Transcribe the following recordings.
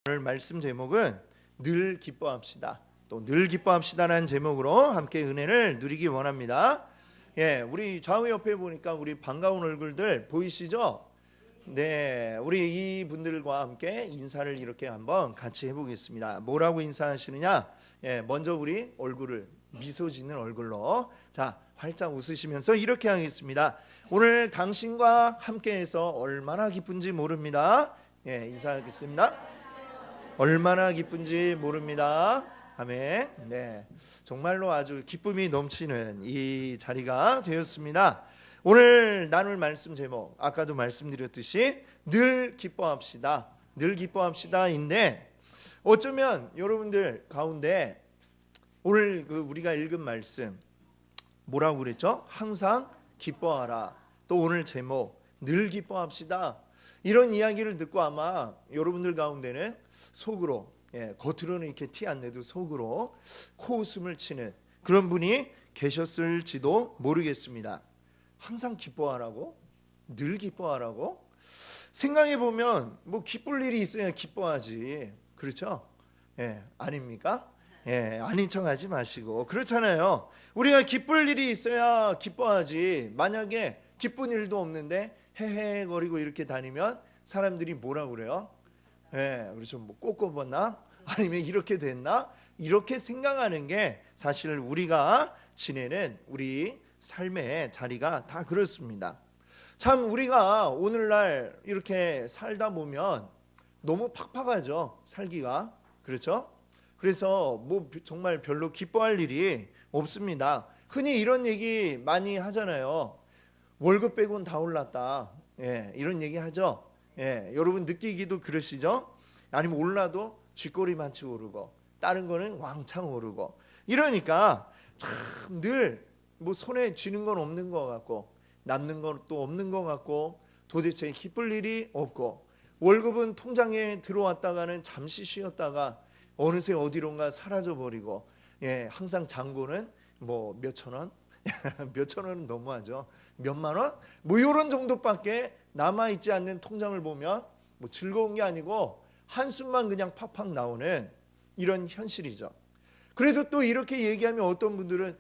오늘 말씀 제목은 늘 기뻐합시다. 또 늘 기뻐합시다라는 제목으로 함께 은혜를 누리기 원합니다. 우리 좌우 옆에 보니까 우리 반가운 얼굴들 보이시죠? 네, 우리 이분들과 함께 인사를 이렇게 한번 같이 해보겠습니다. 뭐라고 인사하시느냐? 먼저 우리 얼굴을 미소 짓는 얼굴로 활짝 웃으시면서 이렇게 하겠습니다. 오늘 당신과 함께해서 얼마나 기쁜지 모릅니다. 인사하겠습니다. 얼마나 기쁜지 모릅니다. 아멘. 네, 정말로 아주 기쁨이 넘치는 이 자리가 되었습니다. 오늘 나눌 말씀 제목, 아까도 말씀드렸듯이 늘 기뻐합시다. 늘 기뻐합시다인데, 어쩌면 여러분들 가운데 오늘 우리가 읽은 말씀 뭐라고 그랬죠? 항상 기뻐하라. 또 오늘 제목 늘 기뻐합시다. 이런 이야기를 듣고 아마 여러분들 가운데는 속으로, 겉으로는 이렇게 티 안 내도 속으로 코웃음을 치는 그런 분이 계셨을지도 모르겠습니다. 항상 기뻐하라고? 늘 기뻐하라고? 생각해 보면 뭐 기쁠 일이 있어야 기뻐하지, 그렇죠? 아닙니까? 아닌 척하지 마시고, 그렇잖아요. 우리가 기쁠 일이 있어야 기뻐하지. 만약에 기쁜 일도 없는데 헤헤거리고 이렇게 다니면 사람들이 뭐라 그래요? 그렇죠. 뭐 꼬꼬봤나? 아니면 이렇게 됐나? 이렇게 생각하는 게 사실 우리가 지내는 우리 삶의 자리가 다 그렇습니다. 참 우리가 오늘날 이렇게 살다 보면 너무 팍팍하죠, 살기가. 그렇죠? 그래서 뭐 정말 별로 기뻐할 일이 없습니다. 흔히 이런 얘기 많이 하잖아요. 월급 빼고는 다 올랐다. 이런 얘기 하죠. 여러분 느끼기도 그러시죠? 아니면 올라도 쥐꼬리만치 오르고 다른 거는 왕창 오르고, 이러니까 참 늘 뭐 손에 쥐는 건 없는 것 같고 남는 것도 없는 것 같고 도대체 기쁠 일이 없고, 월급은 통장에 들어왔다가는 잠시 쉬었다가 어느새 어디론가 사라져버리고, 항상 잔고는 뭐 몇천 원? 몇천 원은 너무하죠. 몇만 원? 뭐 이런 정도밖에 남아있지 않는 통장을 보면 뭐 즐거운 게 아니고 한숨만 그냥 팍팍 나오는 이런 현실이죠. 그래도 또 이렇게 얘기하면 어떤 분들은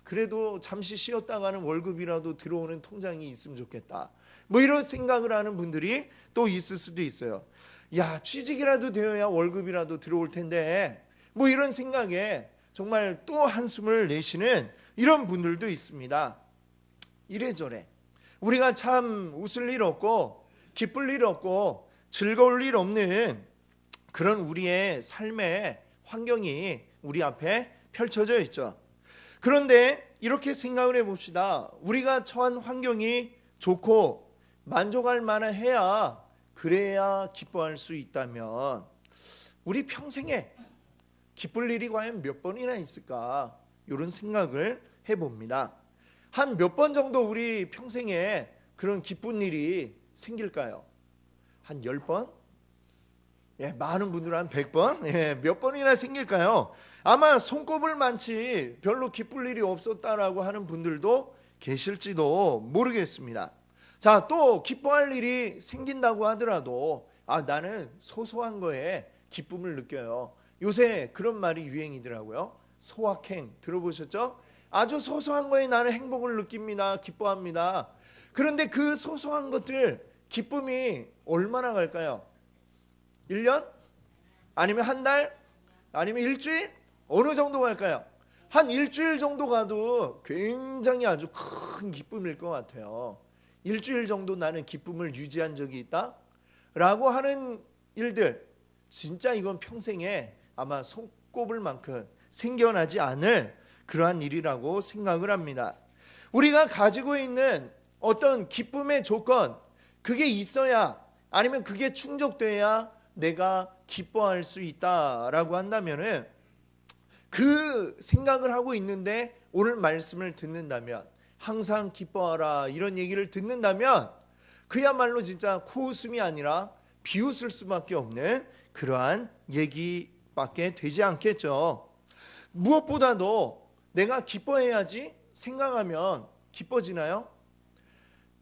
그래도 잠시 쉬었다가는 월급이라도 들어오는 통장이 있으면 좋겠다, 뭐 이런 생각을 하는 분들이 또 있을 수도 있어요. 취직이라도 되어야 월급이라도 들어올 텐데, 뭐 이런 생각에 정말 또 한숨을 내쉬는 이런 분들도 있습니다. 이래저래 우리가 참 웃을 일 없고 기쁠 일 없고 즐거울 일 없는 그런 우리의 삶의 환경이 우리 앞에 펼쳐져 있죠. 그런데 이렇게 생각을 해봅시다. 우리가 처한 환경이 좋고 만족할 만해야, 그래야 기뻐할 수 있다면 우리 평생에 기쁠 일이 과연 몇 번이나 있을까, 이런 생각을 해봅니다. 한 몇 번 정도 우리 평생에 그런 기쁜 일이 생길까요? 한 10번? 많은 분들은 한 100번? 몇 번이나 생길까요? 아마 손꼽을 만치 별로 기쁠 일이 없었다라고 하는 분들도 계실지도 모르겠습니다. 또 기뻐할 일이 생긴다고 하더라도 나는 소소한 거에 기쁨을 느껴요. 요새 그런 말이 유행이더라고요. 소확행 들어보셨죠? 아주 소소한 거에 나는 행복을 느낍니다. 기뻐합니다. 그런데 그 소소한 것들 기쁨이 얼마나 갈까요? 1년? 아니면 한 달? 아니면 일주일? 어느 정도 갈까요? 한 일주일 정도 가도 굉장히 아주 큰 기쁨일 것 같아요. 일주일 정도 나는 기쁨을 유지한 적이 있다? 라고 하는 일들, 진짜 이건 평생에 아마 손꼽을 만큼 생겨나지 않을 그러한 일이라고 생각을 합니다. 우리가 가지고 있는 어떤 기쁨의 조건, 그게 있어야, 아니면 그게 충족돼야 내가 기뻐할 수 있다라고 한다면은, 그 생각을 하고 있는데 오늘 말씀을 듣는다면, 항상 기뻐하라 이런 얘기를 듣는다면, 그야말로 진짜 코웃음이 아니라 비웃을 수밖에 없는 그러한 얘기밖에 되지 않겠죠. 무엇보다도 내가 기뻐해야지 생각하면 기뻐지나요?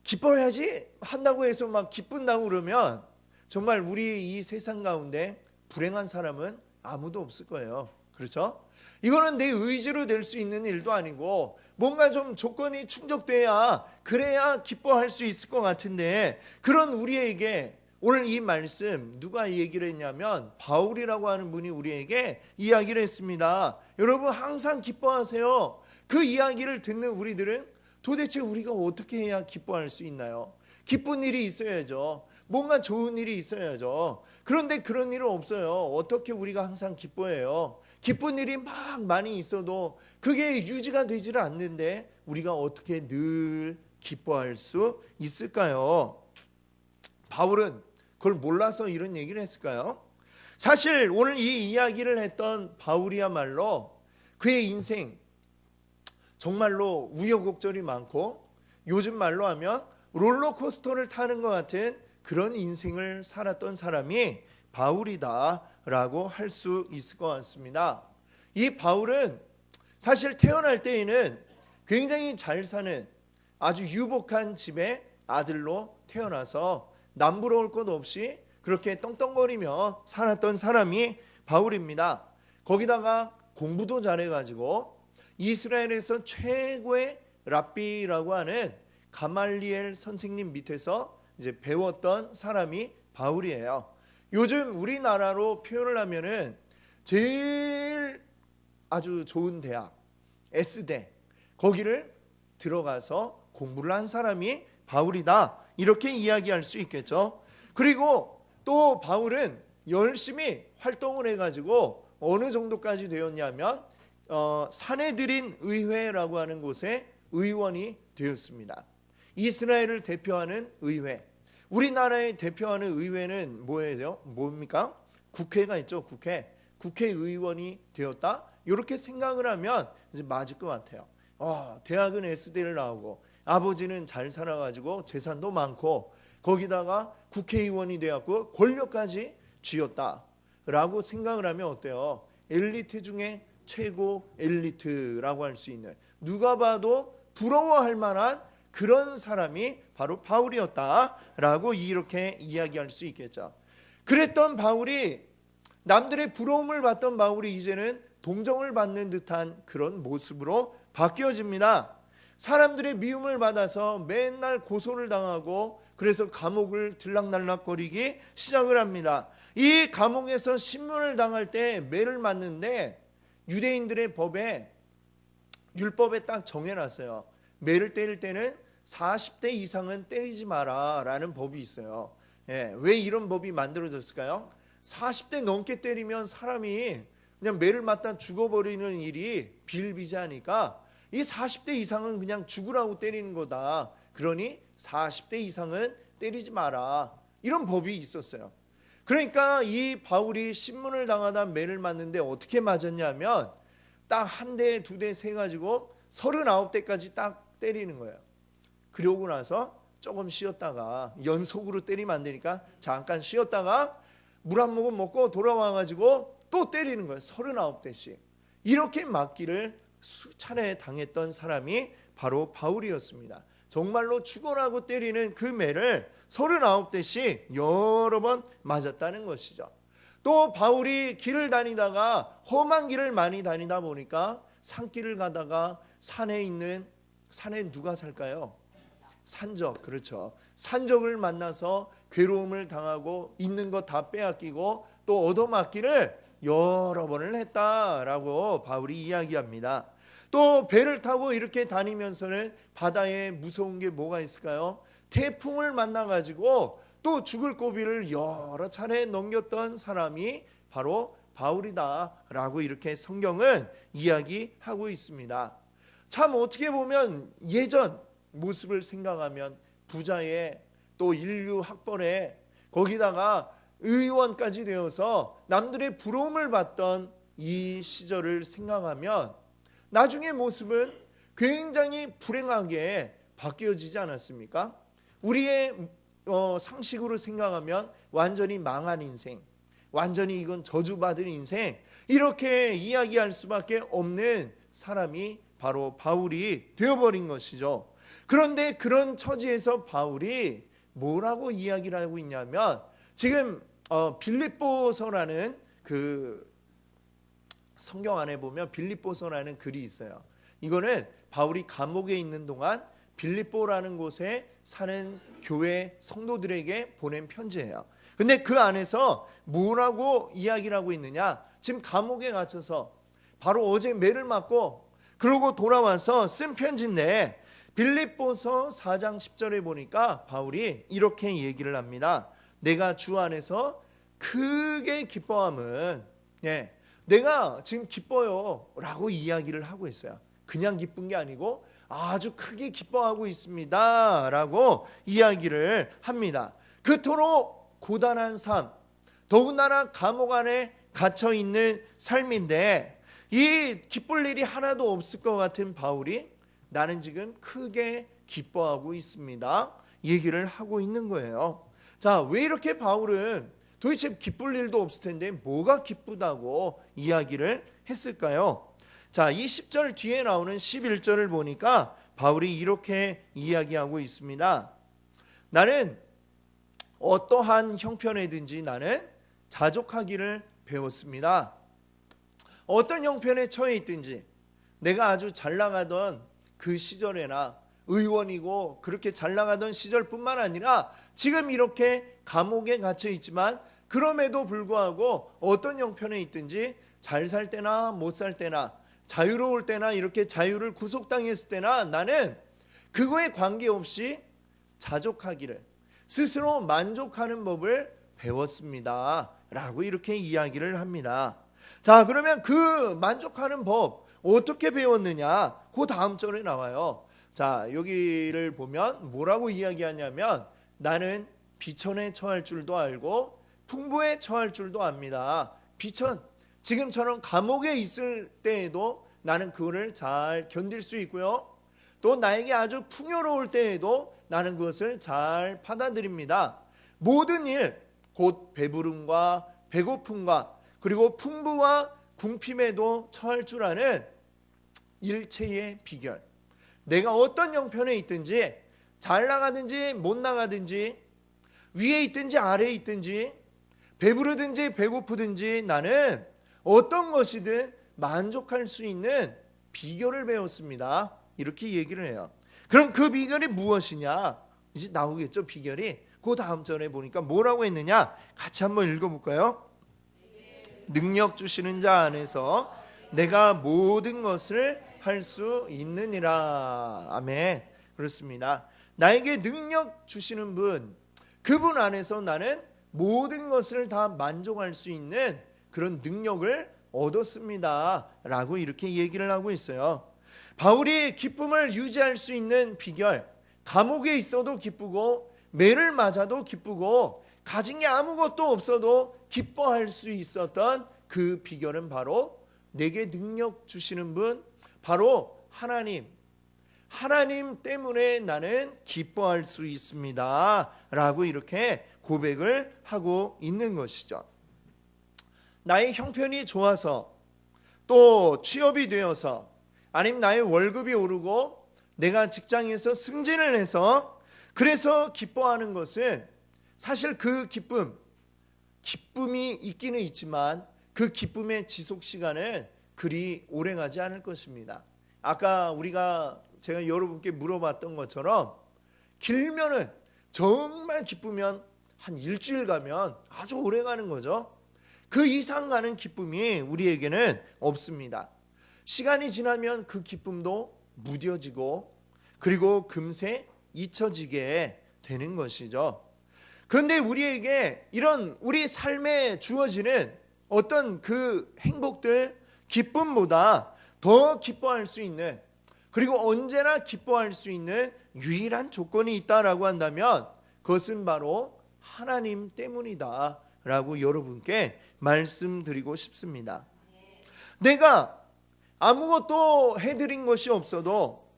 기뻐해야지 한다고 해서 막 기쁜다고 그러면 정말 우리 이 세상 가운데 불행한 사람은 아무도 없을 거예요. 그렇죠? 이거는 내 의지로 될 수 있는 일도 아니고 뭔가 좀 조건이 충족돼야 그래야 기뻐할 수 있을 것 같은데, 그런 우리에게 오늘 이 말씀 누가 얘기를 했냐면 바울이라고 하는 분이 우리에게 이야기를 했습니다. 여러분 항상 기뻐하세요. 그 이야기를 듣는 우리들은 도대체 우리가 어떻게 해야 기뻐할 수 있나요? 기쁜 일이 있어야죠. 뭔가 좋은 일이 있어야죠. 그런데 그런 일은 없어요. 어떻게 우리가 항상 기뻐해요? 기쁜 일이 막 많이 있어도 그게 유지가 되지를 않는데 우리가 어떻게 늘 기뻐할 수 있을까요? 바울은 그걸 몰라서 이런 얘기를 했을까요? 사실 오늘 이 이야기를 했던 바울이야말로 그의 인생 정말로 우여곡절이 많고 요즘 말로 하면 롤러코스터를 타는 것 같은 그런 인생을 살았던 사람이 바울이다라고 할 수 있을 것 같습니다. 이 바울은 사실 태어날 때에는 굉장히 잘 사는 아주 유복한 집의 아들로 태어나서 남부러울 것 없이 그렇게 떵떵거리며 살았던 사람이 바울입니다. 거기다가 공부도 잘해가지고 이스라엘에서 최고의 랍비라고 하는 가말리엘 선생님 밑에서 이제 배웠던 사람이 바울이에요. 요즘 우리나라로 표현을 하면은 제일 아주 좋은 대학, S대, 거기를 들어가서 공부를 한 사람이 바울이다, 이렇게 이야기할 수 있겠죠. 그리고 또 바울은 열심히 활동을 해가지고 어느 정도까지 되었냐면 사내들인 의회라고 하는 곳에 의원이 되었습니다. 이스라엘을 대표하는 의회. 우리나라에 대표하는 의회는 뭐예요? 뭡니까? 국회가 있죠. 국회의원이 되었다. 이렇게 생각을 하면 이제 맞을 것 같아요. 대학은 S대를 나오고 아버지는 잘 살아가지고 재산도 많고 거기다가 국회의원이 되었고 권력까지 쥐었다라고 생각을 하면 어때요? 엘리트 중에 최고 엘리트라고 할 수 있는, 누가 봐도 부러워할 만한 그런 사람이 바로 바울이었다라고 이렇게 이야기할 수 있겠죠. 그랬던 바울이, 남들의 부러움을 받던 바울이 이제는 동정을 받는 듯한 그런 모습으로 바뀌어집니다. 사람들의 미움을 받아서 맨날 고소를 당하고 그래서 감옥을 들락날락거리기 시작을 합니다. 이 감옥에서 신문을 당할 때 매를 맞는데 유대인들의 율법에 딱 정해놨어요. 매를 때릴 때는 40대 이상은 때리지 마라 라는 법이 있어요. 왜 이런 법이 만들어졌을까요? 40대 넘게 때리면 사람이 그냥 매를 맞다 죽어버리는 일이 비일비재하니까 이 40대 이상은 그냥 죽으라고 때리는 거다. 그러니 40대 이상은 때리지 마라, 이런 법이 있었어요. 그러니까 이 바울이 신문을 당하다 매를 맞는데 어떻게 맞았냐면 딱 한 대, 두 대 세 가지고 39대까지 딱 때리는 거예요. 그러고 나서 조금 쉬었다가, 연속으로 때리면 안 되니까 잠깐 쉬었다가 물 한 모금 먹고 돌아와가지고 또 때리는 거예요. 39대씩. 이렇게 맞기를 수차례 당했던 사람이 바로 바울이었습니다. 정말로 죽어라고 때리는 그 매를 39대씩 여러 번 맞았다는 것이죠. 또 바울이 길을 다니다가 험한 길을 많이 다니다 보니까 산길을 가다가 산에 누가 살까요? 산적, 그렇죠. 산적을 만나서 괴로움을 당하고 있는 것 다 빼앗기고 또 얻어맞기를 여러 번을 했다라고 바울이 이야기합니다. 또 배를 타고 이렇게 다니면서는 바다에 무서운 게 뭐가 있을까요? 태풍을 만나가지고 또 죽을 고비를 여러 차례 넘겼던 사람이 바로 바울이다라고 이렇게 성경은 이야기하고 있습니다. 참 어떻게 보면 예전 모습을 생각하면 부자의 또 인류 학벌에 거기다가 의원까지 되어서 남들의 부러움을 받던 이 시절을 생각하면 나중에 모습은 굉장히 불행하게 바뀌어지지 않았습니까? 우리의 상식으로 생각하면 완전히 망한 인생, 완전히 이건 저주받은 인생, 이렇게 이야기할 수밖에 없는 사람이 바로 바울이 되어버린 것이죠. 그런데 그런 처지에서 바울이 뭐라고 이야기를 하고 있냐면, 지금 빌립보서라는 그 성경 안에 보면 빌립보서라는 글이 있어요. 이거는 바울이 감옥에 있는 동안 빌립보라는 곳에 사는 교회 성도들에게 보낸 편지예요. 근데 그 안에서 뭐라고 이야기를 하고 있느냐? 지금 감옥에 갇혀서 바로 어제 매를 맞고 그러고 돌아와서 쓴 편지인데, 빌립보서 4장 10절에 보니까 바울이 이렇게 얘기를 합니다. 내가 주 안에서 크게 기뻐함은, 내가 지금 기뻐요 라고 이야기를 하고 있어요. 그냥 기쁜 게 아니고 아주 크게 기뻐하고 있습니다 라고 이야기를 합니다. 그토록 고단한 삶, 더군다나 감옥 안에 갇혀 있는 삶인데 이 기쁠 일이 하나도 없을 것 같은 바울이 나는 지금 크게 기뻐하고 있습니다 얘기를 하고 있는 거예요. 자, 왜 이렇게 바울은 도대체 기쁠 일도 없을 텐데 뭐가 기쁘다고 이야기를 했을까요? 자, 이 10절 뒤에 나오는 11절을 보니까 바울이 이렇게 이야기하고 있습니다. 나는 어떠한 형편에든지 나는 자족하기를 배웠습니다. 어떤 형편에 처해 있든지, 내가 아주 잘 나가던 그 시절에나 의원이고 그렇게 잘 나가던 시절뿐만 아니라 지금 이렇게 감옥에 갇혀 있지만 그럼에도 불구하고 어떤 형편에 있든지 잘 살 때나 못 살 때나 자유로울 때나 이렇게 자유를 구속당했을 때나 나는 그거에 관계없이 자족하기를, 스스로 만족하는 법을 배웠습니다 라고 이렇게 이야기를 합니다. 자, 그러면 그 만족하는 법 어떻게 배웠느냐? 그 다음 절에 나와요. 자, 여기를 보면 뭐라고 이야기하냐면 나는 비천에 처할 줄도 알고 풍부에 처할 줄도 압니다. 비천, 지금처럼 감옥에 있을 때에도 나는 그거를 잘 견딜 수 있고요. 또 나에게 아주 풍요로울 때에도 나는 그것을 잘 받아들입니다. 모든 일, 곧 배부름과 배고픔과 그리고 풍부와 궁핍에도 처할 줄 아는 일체의 비결. 내가 어떤 형편에 있든지, 잘 나가든지 못 나가든지, 위에 있든지 아래에 있든지, 배부르든지 배고프든지 나는 어떤 것이든 만족할 수 있는 비결을 배웠습니다. 이렇게 얘기를 해요. 그럼 그 비결이 무엇이냐? 이제 나오겠죠, 비결이. 그 다음 절에 보니까 뭐라고 했느냐? 같이 한번 읽어볼까요? 능력 주시는 자 안에서 내가 모든 것을 할 수 있느니라. 아멘. 그렇습니다. 나에게 능력 주시는 분, 그분 안에서 나는 모든 것을 다 만족할 수 있는 그런 능력을 얻었습니다 라고 이렇게 얘기를 하고 있어요. 바울이 기쁨을 유지할 수 있는 비결, 감옥에 있어도 기쁘고 매를 맞아도 기쁘고 가진 게 아무것도 없어도 기뻐할 수 있었던 그 비결은 바로 내게 능력 주시는 분, 바로 하나님 때문에 나는 기뻐할 수 있습니다 라고 이렇게 고백을 하고 있는 것이죠. 나의 형편이 좋아서, 또 취업이 되어서, 아니면 나의 월급이 오르고 내가 직장에서 승진을 해서 그래서 기뻐하는 것은 사실 그 기쁨이 있기는 있지만 그 기쁨의 지속 시간은 그리 오래가지 않을 것입니다. 아까 제가 여러분께 물어봤던 것처럼 길면은, 정말 기쁘면 한 일주일 가면 아주 오래 가는 거죠. 그 이상 가는 기쁨이 우리에게는 없습니다. 시간이 지나면 그 기쁨도 무뎌지고 그리고 금세 잊혀지게 되는 것이죠. 그런데 우리에게 이런 우리 삶에 주어지는 어떤 그 행복들, 기쁨보다 더 기뻐할 수 있는, 그리고 언제나 기뻐할 수 있는 유일한 조건이 있다라고 한다면 그것은 바로 하나님 때문이다 라고 여러분께 말씀드리고 싶습니다. 내가 아무것도 해드린 것이 없어도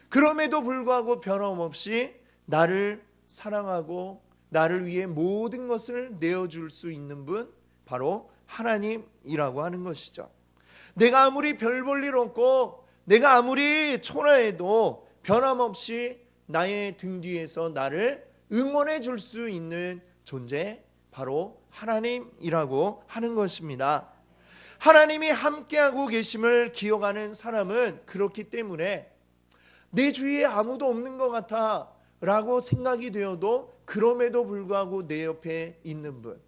그럼에도 불구하고 변함없이 나를 사랑하고 나를 위해 모든 것을 내어줄 수 있는 분, 바로 하나님이라고 하는 것이죠. 내가 아무리 별 볼 일 없고 내가 아무리 초라해도 변함없이 나의 등 뒤에서 나를 응원해 줄 수 있는 존재, 바로 하나님이라고 하는 것입니다. 하나님이 함께하고 계심을 기억하는 사람은 그렇기 때문에 내 주위에 아무도 없는 것 같아 라고 생각이 되어도 그럼에도 불구하고 내 옆에 있는 분,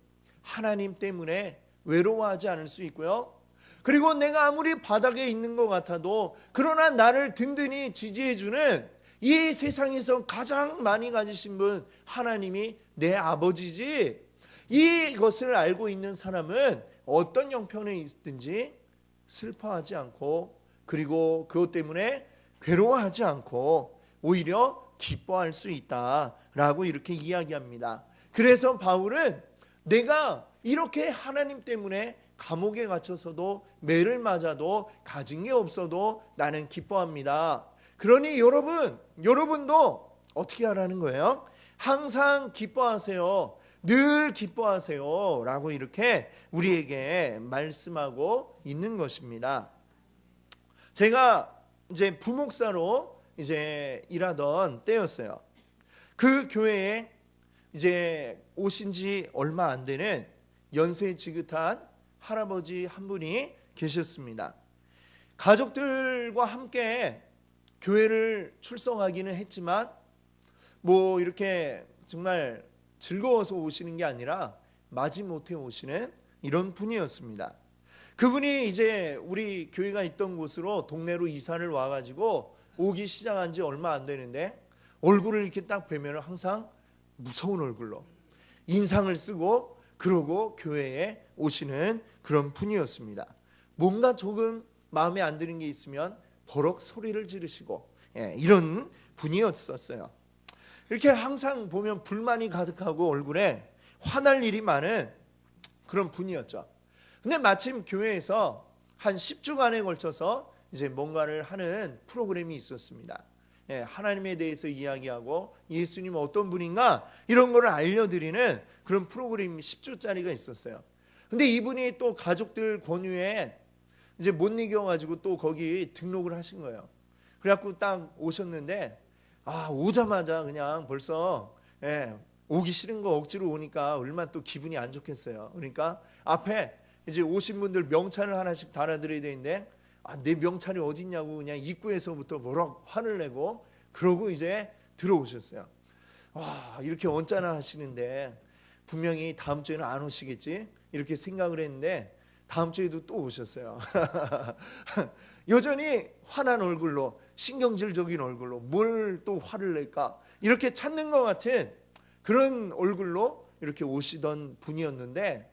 하나님 때문에 외로워하지 않을 수 있고요. 그리고 내가 아무리 바닥에 있는 것 같아도 그러나 나를 든든히 지지해주는 이 세상에서 가장 많이 가지신 분, 하나님이 내 아버지지, 이것을 알고 있는 사람은 어떤 형편에 있든지 슬퍼하지 않고, 그리고 그것 때문에 괴로워하지 않고 오히려 기뻐할 수 있다라고 이렇게 이야기합니다. 그래서 바울은 내가 이렇게 하나님 때문에 감옥에 갇혀서도 매를 맞아도 가진 게 없어도 나는 기뻐합니다. 그러니 여러분도 어떻게 하라는 거예요? 항상 기뻐하세요. 늘 기뻐하세요 라고 이렇게 우리에게 말씀하고 있는 것입니다. 제가 이제 부목사로 이제 일하던 때였어요. 그 교회에 이제 오신 지 얼마 안 되는 연세 지긋한 할아버지 한 분이 계셨습니다. 가족들과 함께 교회를 출석하기는 했지만 뭐 이렇게 정말 즐거워서 오시는 게 아니라 마지못해 오시는 이런 분이었습니다. 그분이 이제 우리 교회가 있던 곳으로 동네로 이사를 와가지고 오기 시작한 지 얼마 안 되는데 얼굴을 이렇게 딱 뵈면 항상 무서운 얼굴로 인상을 쓰고 그러고 교회에 오시는 그런 분이었습니다. 뭔가 조금 마음에 안 드는 게 있으면 버럭 소리를 지르시고 이런 분이었었어요. 이렇게 항상 보면 불만이 가득하고 얼굴에 화날 일이 많은 그런 분이었죠. 근데 마침 교회에서 한 10주간에 걸쳐서 이제 뭔가를 하는 프로그램이 있었습니다. 하나님에 대해서 이야기하고 예수님 어떤 분인가 이런 거를 알려드리는 그런 프로그램이 10주짜리가 있었어요. 근데 이분이 또 가족들 권유에 이제 못 이겨가지고 또 거기 등록을 하신 거예요. 그래갖고 딱 오셨는데 오자마자 그냥 벌써 오기 싫은 거 억지로 오니까 얼마나 또 기분이 안 좋겠어요. 그러니까 앞에 이제 오신 분들 명찰을 하나씩 달아드려야 되는데 내 명찰이 어딨냐고 그냥 입구에서부터 뭐라고 화를 내고 그러고 이제 들어오셨어요. 와, 이렇게 언짢아 하시는데 분명히 다음 주에는 안 오시겠지 이렇게 생각을 했는데 다음 주에도 또 오셨어요. 여전히 화난 얼굴로 신경질적인 얼굴로 뭘 또 화를 낼까 이렇게 찾는 것 같은 그런 얼굴로 이렇게 오시던 분이었는데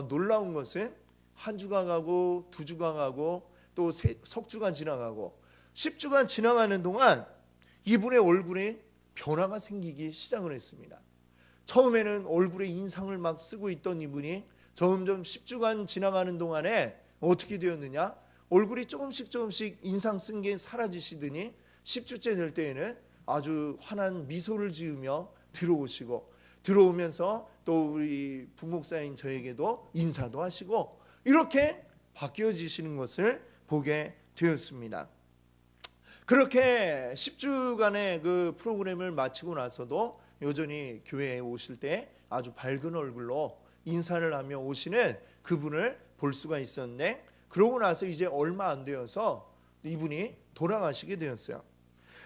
놀라운 것은 한 주가 가고 두 주가 가고 또 석 주간 지나가고 10주간 지나가는 동안 이분의 얼굴에 변화가 생기기 시작을 했습니다. 처음에는 얼굴에 인상을 막 쓰고 있던 이분이 점점 10주간 지나가는 동안에 어떻게 되었느냐, 얼굴이 조금씩 인상 쓴 게 사라지시더니 10주째 될 때에는 아주 환한 미소를 지으며 들어오시고 들어오면서 또 우리 부목사인 저에게도 인사도 하시고 이렇게 바뀌어지시는 것을 보게 되었습니다. 그렇게 10주간의 그 프로그램을 마치고 나서도 여전히 교회에 오실 때 아주 밝은 얼굴로 인사를 하며 오시는 그분을 볼 수가 있었는데, 그러고 나서 이제 얼마 안 되어서 이분이 돌아가시게 되었어요.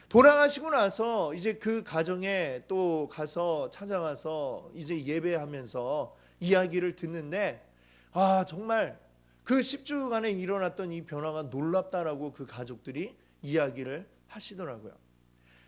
돌아가시고 나서 이제 그 가정에 또 가서 찾아가서 이제 예배하면서 이야기를 듣는데 정말 그 10주간에 일어났던 이 변화가 놀랍다라고 그 가족들이 이야기를 하시더라고요.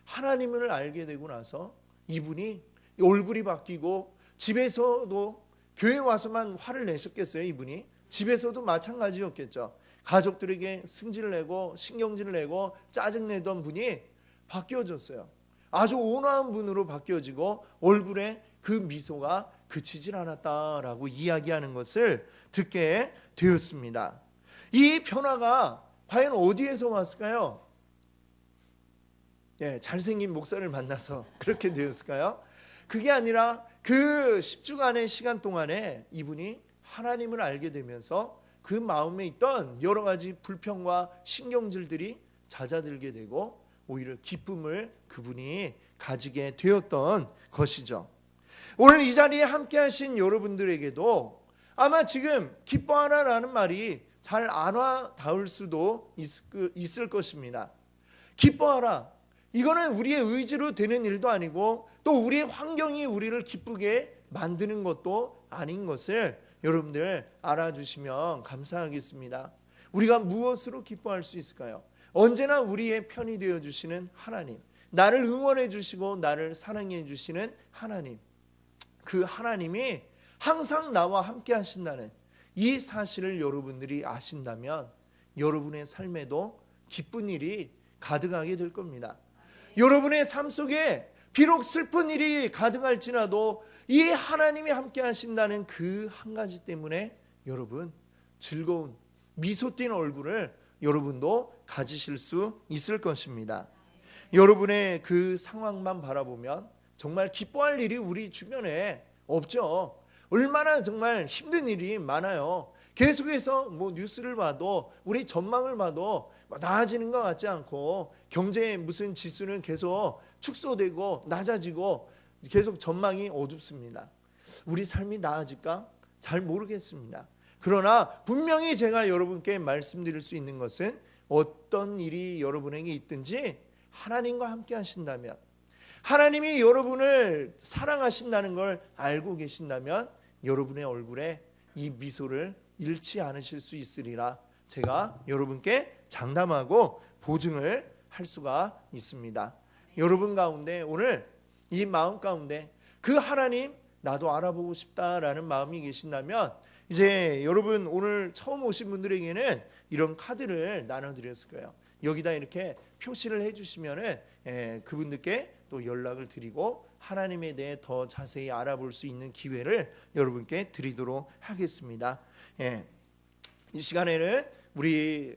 하나님을 알게 되고 나서 이분이 얼굴이 바뀌고 집에서도 교회 와서만 화를 내셨겠어요. 이분이 집에서도 마찬가지였겠죠. 가족들에게 승질을 내고 신경질을 내고 짜증내던 분이 바뀌어졌어요. 아주 온화한 분으로 바뀌어지고 얼굴에 그 미소가 그치질 않았다라고 이야기하는 것을 듣게 되었습니다. 이 변화가 과연 어디에서 왔을까요? 잘생긴 목사를 만나서 그렇게 되었을까요? 그게 아니라 그 10주간의 시간 동안에 이분이 하나님을 알게 되면서 그 마음에 있던 여러 가지 불평과 신경질들이 잦아들게 되고 오히려 기쁨을 그분이 가지게 되었던 것이죠. 오늘 이 자리에 함께 하신 여러분들에게도 아마 지금 기뻐하라라는 말이 잘 안 와닿을 수도 있을 것입니다. 기뻐하라. 이거는 우리의 의지로 되는 일도 아니고 또 우리의 환경이 우리를 기쁘게 만드는 것도 아닌 것을 여러분들 알아주시면 감사하겠습니다. 우리가 무엇으로 기뻐할 수 있을까요? 언제나 우리의 편이 되어주시는 하나님, 나를 응원해 주시고 나를 사랑해 주시는 하나님, 그 하나님이 항상 나와 함께 하신다는 이 사실을 여러분들이 아신다면 여러분의 삶에도 기쁜 일이 가득하게 될 겁니다. 여러분의 삶 속에 비록 슬픈 일이 가득할지라도 이 하나님이 함께 하신다는 그 한 가지 때문에 여러분 즐거운 미소 띤 얼굴을 여러분도 가지실 수 있을 것입니다. 여러분의 그 상황만 바라보면 정말 기뻐할 일이 우리 주변에 없죠. 얼마나 정말 힘든 일이 많아요. 계속해서 뉴스를 봐도 우리 전망을 봐도 나아지는 것 같지 않고 경제의 무슨 지수는 계속 축소되고 낮아지고 계속 전망이 어둡습니다. 우리 삶이 나아질까? 잘 모르겠습니다. 그러나 분명히 제가 여러분께 말씀드릴 수 있는 것은 어떤 일이 여러분에게 있든지 하나님과 함께 하신다면, 하나님이 여러분을 사랑하신다는 걸 알고 계신다면 여러분의 얼굴에 이 미소를 잃지 않으실 수 있으리라 제가 여러분께 장담하고 보증을 할 수가 있습니다. 여러분 가운데 오늘 이 마음 가운데 그 하나님 나도 알아보고 싶다라는 마음이 계신다면 이제 여러분 오늘 처음 오신 분들에게는 이런 카드를 나눠드렸을 거예요. 여기다 이렇게 표시를 해주시면은 그분들께 또 연락을 드리고 하나님에 대해 더 자세히 알아볼 수 있는 기회를 여러분께 드리도록 하겠습니다. 이 시간에는 우리